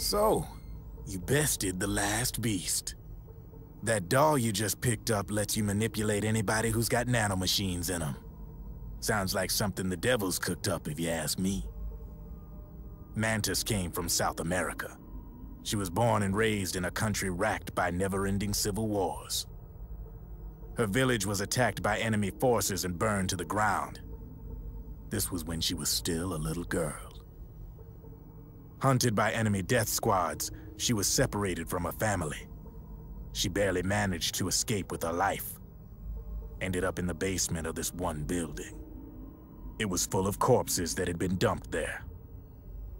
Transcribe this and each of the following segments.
So, you bested the last beast. That doll you just picked up lets you manipulate anybody who's got nanomachines in them. Sounds like something the devil's cooked up, if you ask me. Mantis came from South America. She was born and raised in a country racked by never-ending civil wars. Her village was attacked by enemy forces and burned to the ground. This was when she was still a little girl. Hunted by enemy death squads, she was separated from her family. She barely managed to escape with her life. Ended up in the basement of this one building. It was full of corpses that had been dumped there.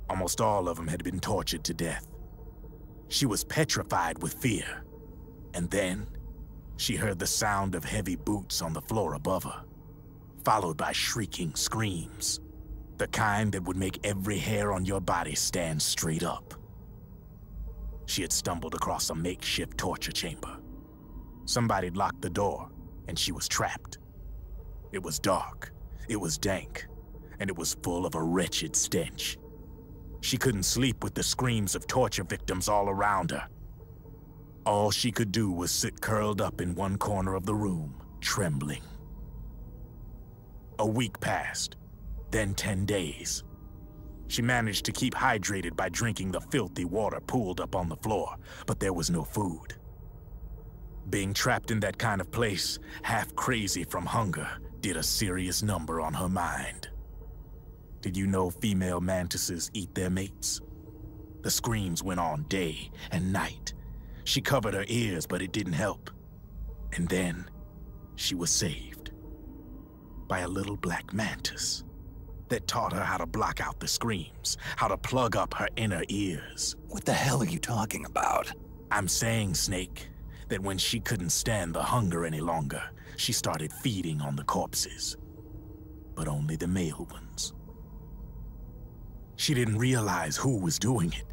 Almost all of them had been tortured to death. She was petrified with fear. And then, she heard the sound of heavy boots on the floor above her, followed by shrieking screams. The kind that would make every hair on your body stand straight up. She had stumbled across a makeshift torture chamber. Somebody'd locked the door, and she was trapped. It was dark, it was dank, and it was full of a wretched stench. She couldn't sleep with the screams of torture victims all around her. All she could do was sit curled up in one corner of the room, trembling. A week passed, then 10 days. She managed to keep hydrated by drinking the filthy water pooled up on the floor, but there was no food. Being trapped in that kind of place, half crazy from hunger, did a serious number on her mind. Did you know female mantises eat their mates? The screams went on day and night. She covered her ears, but it didn't help. And then, she was saved by a little black mantis that taught her how to block out the screams, how to plug up her inner ears. What the hell are you talking about? I'm saying, Snake, that when she couldn't stand the hunger any longer, she started feeding on the corpses. But only the male ones. She didn't realize who was doing it.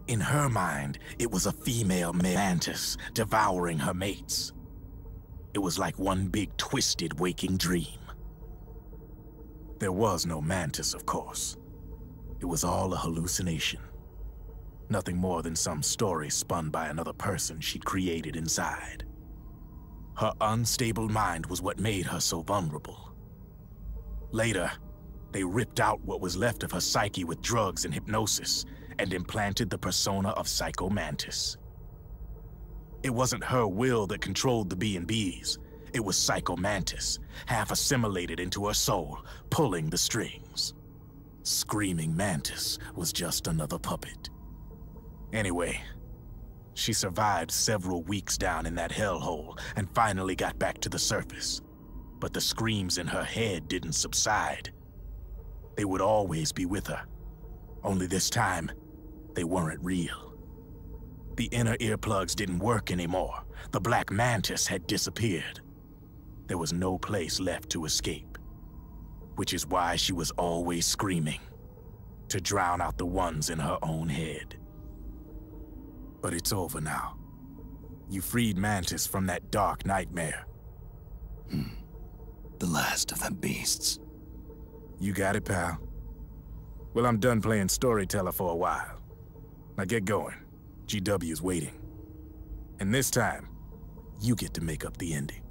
In her mind, it was a female mantis devouring her mates. It was like one big twisted waking dream. There was no mantis, of course. It was all a hallucination. Nothing more than some story spun by another person she'd created inside. Her unstable mind was what made her so vulnerable. Later, they ripped out what was left of her psyche with drugs and hypnosis and implanted the persona of Psycho Mantis. It wasn't her will that controlled the B&Bs. It was Psycho Mantis, half assimilated into her soul, pulling the strings. Screaming Mantis was just another puppet. Anyway, she survived several weeks down in that hellhole and finally got back to the surface. But the screams in her head didn't subside. They would always be with her. Only this time, they weren't real. The inner earplugs didn't work anymore. The black mantis had disappeared. There was no place left to escape. Which is why she was always screaming, to drown out the ones in her own head. But it's over now. You freed Mantis from that dark nightmare. The last of them beasts. You got it, pal. Well, I'm done playing storyteller for a while. Now get going. GW's waiting. And this time, you get to make up the ending.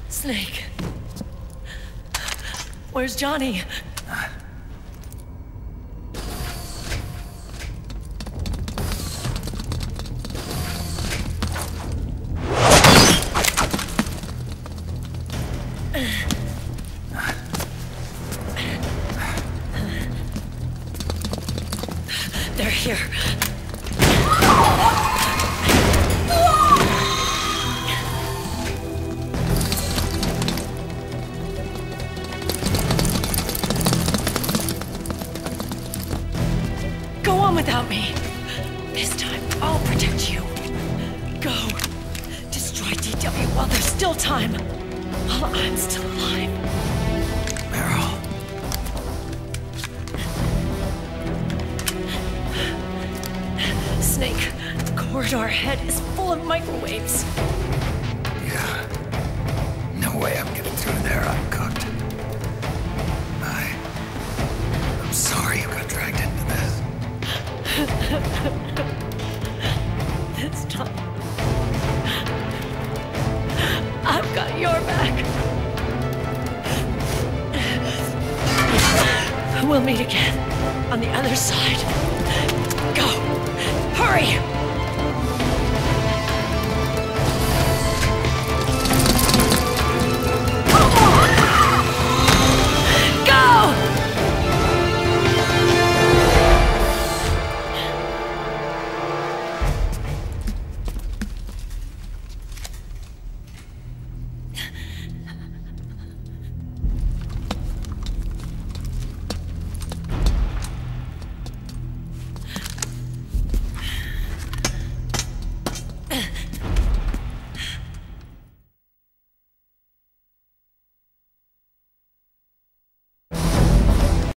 Snake. Where's Johnny? They're here. Go on without me. This time, I'll protect you. Go. Destroy DW while there's still time. While I'm still alive. Meryl. Snake, the corridor ahead is full of microwaves. Yeah. No way I'm getting through there uncooked. I'm sorry you got dragged into this. This time, I've got your back. We'll meet again on the other side. Go! Hurry!